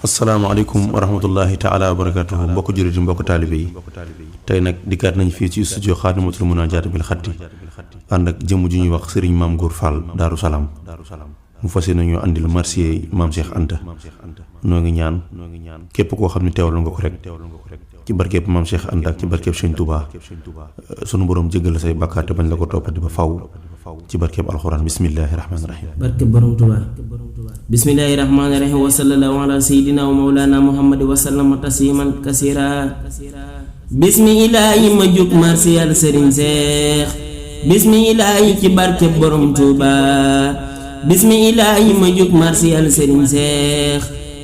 asalaamaaleykum wa rahmatullahi taala wa barakatuhu mbokk jullit yi mbokk taalibe yi tey nag dikkaat nañ fii ci studio Xaadimatul Munaajaat bil Xatti ànd ak jëmm ju ñuy wax sëriñ Maam Góor Fall Daaru Salaam mu fas yéene ñoo andil marsiya Maam Cheikh Anta noo ngi ñaan képp koo xam ne teewlu nga ko rek ci barkeeb Maam Cheikh Anta ak ci barkeeb Sëñ Tuubaa sunu borom jéggal say bàkkaar te bañ la ko toppati ba faw ci barkeeb alxuraan bismillaahi rahmaani rahiim barkeeb borom Tuubaa bismillaahi rahmaani rahiim wa sallallahu ala sayyidina wa mawlana muhammad wa sallama tasliman kasira bismillaahi ma jug marsiyal sëriñ Seex bismillaahi ci barkeeb borom Tuubaa bismillaahi ma jug marsiyal sëriñ Seex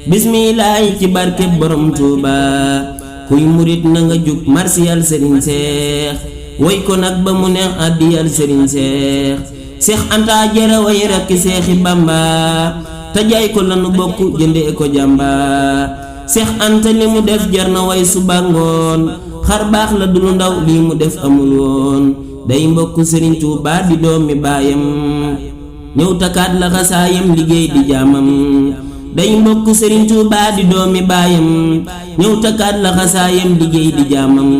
bismillaahi ci barkeeb borom Tuubaa kuy murit na nga jug marsiyal sëriñ Seex woy ko nag ba mu neex àddiyal sëriñ Seex Anta jara way rakki Seexi Bamba te jaay ko lanu bokk jëndee ko jàmba Seex Anta li mu def jar na way suba ngoon xar baax la du lu ndaw lii mu def amul woon day mbokk sëriñ Tuubaa di doomi baayam ñëw takkaat la xasaayam liggéey di jaamam day mbokk sëriñ Tuubaa di doomi baayam ñëw takkaat la xasaayam liggéey di jaamam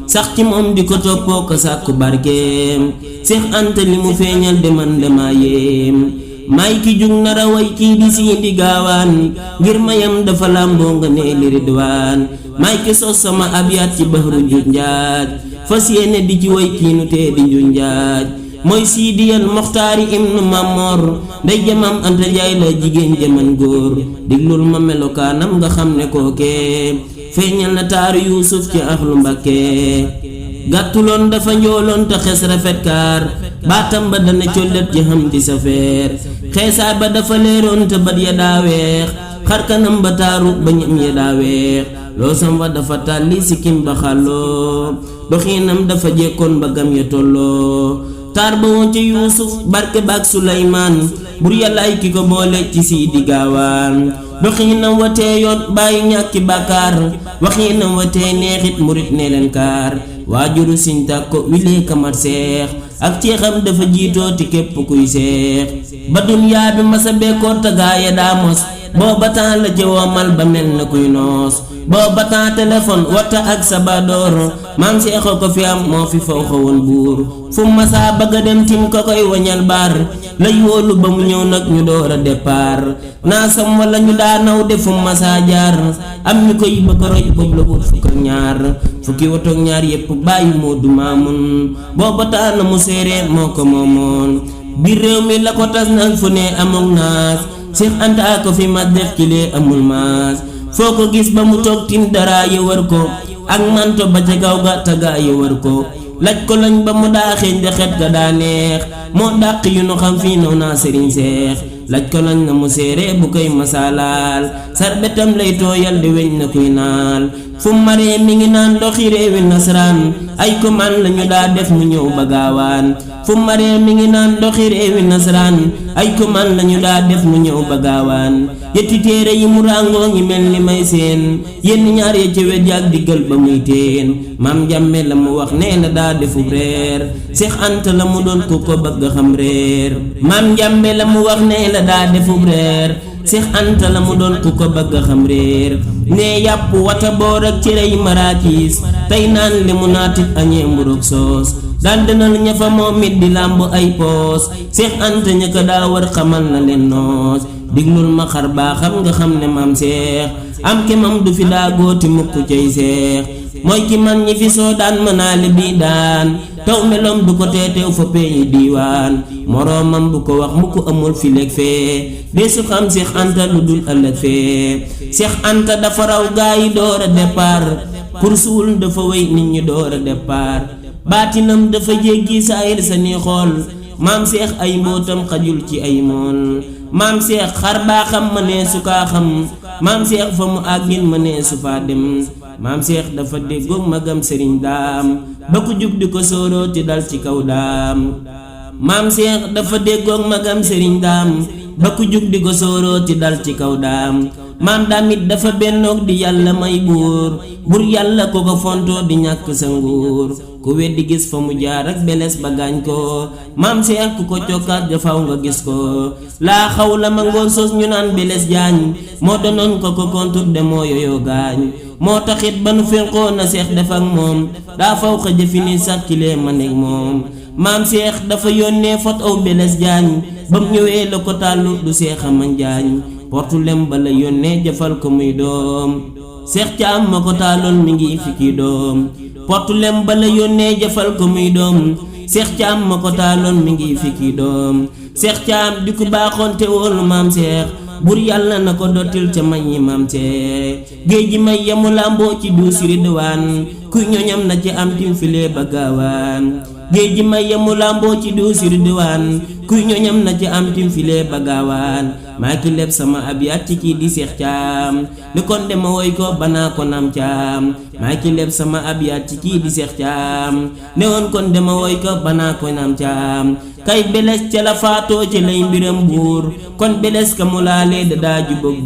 sax ci moom di ko toppoo ko sàkku barkeem Seex Anta li mu feeñal deman dama yéem may ki jug nara way kii di siindi gaawaan ngir mayam dafa làmboo nga nee li ridwaan may ki sos sama abyaat ci bahru juj njaaj fas yéene di ci way kiinu tee di njuj njaaj mooy siidiyal moxtaari ibnu mamor nday jamam Anta Njaay la jigéen jaman góor diglul ma melokaanam nga xam ne kookee feeñal na taaru yuusuf ci axlu Mbàkke gàttuloon dafa njooloon te xes rafet kaar baatam ba dana collet ji xam di safeer xeesaay ba dafa leeroon te bat ya daa weex xarkanam ba taaru ba ñam ya daa weex loosam wa dafa tàlli sikkim ba xàlloo doxiinam dafa jekkoon ba gam ya tolloo taar ba woon ci yuusuf barke baak suleymaan bur yàllaay ki ko boole ci siidi gaawaan doxiinam wa teeyoon bàyyi ñàkki bàkkaar waxiinam wa tee neexit murit ne leen kaar waajuru siñ tàkko wilee kamat seex ak ceexam dafa jiitooti képp kuy seex ba dunyaa bi masa bekkoor te gaaya daa mos booba temps la jëwomal ba mel na kuy noos booba temps téléphone wata ak sabadoor maam seexo ko fi am moo fi faw xawoon buur fu masa bëgga dem tim ko koy wañal baar lay wóolu ba mu ñëw nag ñu door a départ naasam wala ñu daa naw de fu masa jaar am ñu koy bëgg roy boobu la wut fukk ak ñaar fukki wotoog ñaar yépp bàyyi Moodu Maamun booba temps na mu séeree moo ko moomoon biir réew mi la ko tas nag fu ne amul naas Seex Anta ko fi ma def ci lee amul maas foo ko gis ba mu toog tim dara yi wër ko ak manto ba ca kaw ga tagaa yi wër ko laj ko lañ ba mu daa xeeñ de xet ga daa neex moo dàq yu nu xam fii naw naa sëriñ Seex laj ko lañ na mu séeree bu koy masalaal sarbetam lay tooyal di weñ na kuy naal fu maree mi ngi naan ndoxi réewi nasaraan ay ko man lañu daa def mu ñëw ba gaawaan fu maree mi ngi naan ndoxi réewi nasaraan ay ko man lañu daa def mu ñëw ba gaawaan yetti téere yi mu ràngoo ngi mel ni may seen yenn ñaar ya ci wet yaag diggal ba muy teen maam Njàmme la mu wax nee na daa defub reer Seex Anta la mu doon ku ko bëgg xam reer maam Njàmme la mu wax nee la daa defub reer Seex Anta la mu doon ku ko bëgg xam réer ne yàpp wata boor ak cërey maraakiis tey naan li mu naatit añee mburug soos dal dinal ña fa moom it di làmb ay poos Seex Anta ña ko daa war xamal na leen noos diglul ma xar baa xam nga xam ne maam Seex am ki mam du fi daa góoti mukk cay seex mooy ki man ñi fi soo daan mënaale bii daan taw melom du ko teetew fa peeyi diiwaan moroomam bu ko wax mukk amul fi leeg fee deesu xam Seex Anta lu dul ëllëg fee Seex Anta dafa raw gaa yi door a départ kursuwul dafa wéy nit ñi door a départ baatinam dafa jéggi saayir sa ni xool maam Seex ay mbootam xajul ci ay mool maam Seex xar baa xam ma nee su kaa xam maam Seex fa mu àggin ma nee su faa dem maam Seex dafa déggoog magam sëriñ daam ba ku jug di ko sóorooti dal ci kaw daam maam Seex dafa déggoog magam sëriñ daam ba ku jug di ko sóorooti dal ci kaw daam maam damit dafa bennoog di yàlla may buur bur yàlla ko ko fontoo di ñàkk sa nguur ku weddi gis fa mu jaar ak beles ba gaañ ko maam Seex ku ko cokkaat jafaw nga gis ko laa xaw la ma ngoon sos ñu naan beles jaañ moo doonoon ko kontur de moo yoyoo gaañ moo taxit ba nu fénqoo na Seex def ak moom daa faw xa jëfi ni sax kilee ma nekk moom maam Seex dafa yónnee fot aw beles jaañ bam ñëwee la ko tàllu du Seex Aman Jaañ portu lem ba la yónnee jëfal ko muy doom Seex Caam ma ko taaloon mi ngi fikki doom portu lem ba la yónnee jëfal ko muy doom Seex Caam ma ko taaloon mi ngi fikki doom Seex Caam di ku baaxoon te wóolu maam Seex bur yàlla na ko dottil ca may yi maam Seex géej gi may yemu làmboo ci duusi ridwaan kuy ñoñam na ci am tim filee ba gaawaan géej gi may yemu làmboo ci duusi ridwaan kuy ñoñam na ci am tim filee ba gaawaan maa ki leb sama abyaat ci kii di Seex Caam li kon dema woy ko banaa ko naam Caam maa ki leb sama abyaat ci kii di Seex Caam ne woon kon dema woy ko banaa ko naam Caam kay beles ca la faatoo ci lay mbiram buur kon beles ka mu laalee da daa jubóog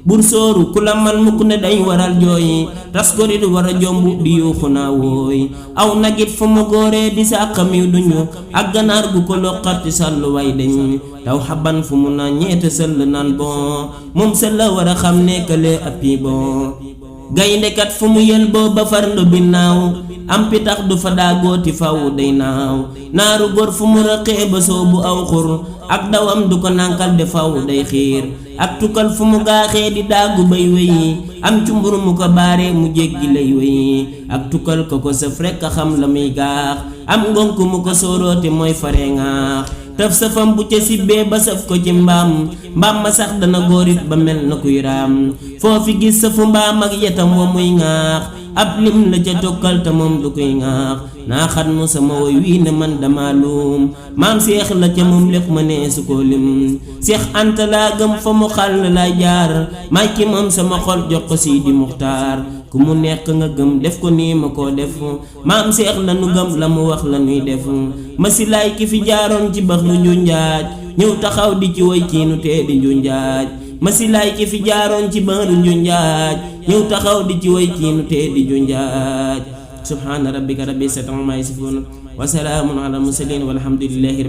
buur sóoru ku la man mukk ne dañ waral jooy tas gorit war a jomb di yuuxu naa wooy aw nagit fa mu góoree di sa xamiw duñu ak ganaar gu ko loqarti sàllu way dañ taw xaban fu mu naan ñeete sëll naan bon moom sëll la war a xam ne kële appi bon gayndekat fu mu yël boo ba farlu bi naaw am pitax du fa daagooti faw day naaw naaru góor fu mu rëqee ba soobu aw xur ak dawam du ko nànkal de faw day xiir ak tukkal fu mu gaaxee di daagu bay wéyi am cumbur mu ko baaree mu jéggi lay wéyi ak tukkal ko ko sëf rekk a xam la muy gaax am ngonk mu ko sóoroote mooy fare ngaax tëf sëfam bu ca sibbee ba sëf ko ci mbaam ma sax dana góorit ba mel na kuy raam foofi gis sëfu mbaam ak yetam wa muy ŋaax ab lim la ca tokkal te moom du koy ŋaax naa xat mu sama woy wii ne man dama luum maam Seex la ca moom lépp ma nee su ko lim Seex Anta laa gëm fa mu xàll lay jaar may ki moom sama xol jox ko Sidi Muxtaar ku mu nekk nga gëm def ko nii ma koo def maam Seex la nu gëm la mu wax la nuy def ma si laay ki fi jaaroon ci bax lu njunjaaj ñëw taxaw di ci woy kiinu tee di njunjaaj ma si laay ki fi jaaroon ci bax lu njunjaaj ñëw taxaw di ci woy kiinu tee di njunjaaj subhaana rabbika rabbil izzati ammaa yasifuun wa salaamun alal mursaliin walhamdulillahi